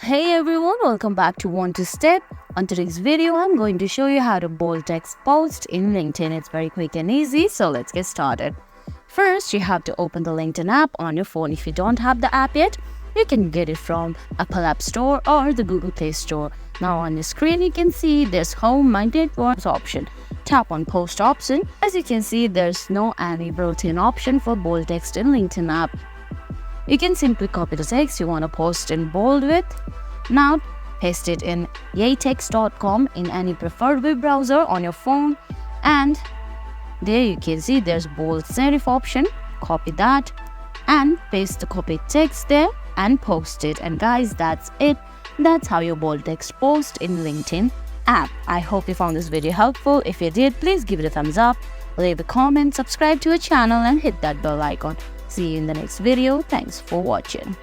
Hey everyone, welcome back to Want to Step. On today's video, I'm going to show you how to bold text post in LinkedIn. It's very quick and easy, so let's get started. First, you have to open the LinkedIn app on your phone. If you don't have the app yet, you can get it from Apple App Store or the Google Play Store. Now on the screen, you can see there's Home, My Networks option. Tap on Post option. As you can see, there's no any built-in option for bold text in LinkedIn app. You can simply copy the text you want to post in bold with. Now, paste it in yatext.com in any preferred web browser on your phone. And there you can see there's bold serif option. Copy that and paste the copied text there and post it. And guys, that's it. That's how you bold text post in LinkedIn app. I hope you found this video helpful. If you did, please give it a thumbs up, leave a comment, subscribe to our channel and hit that bell icon. See you in the next video. Thanks for watching.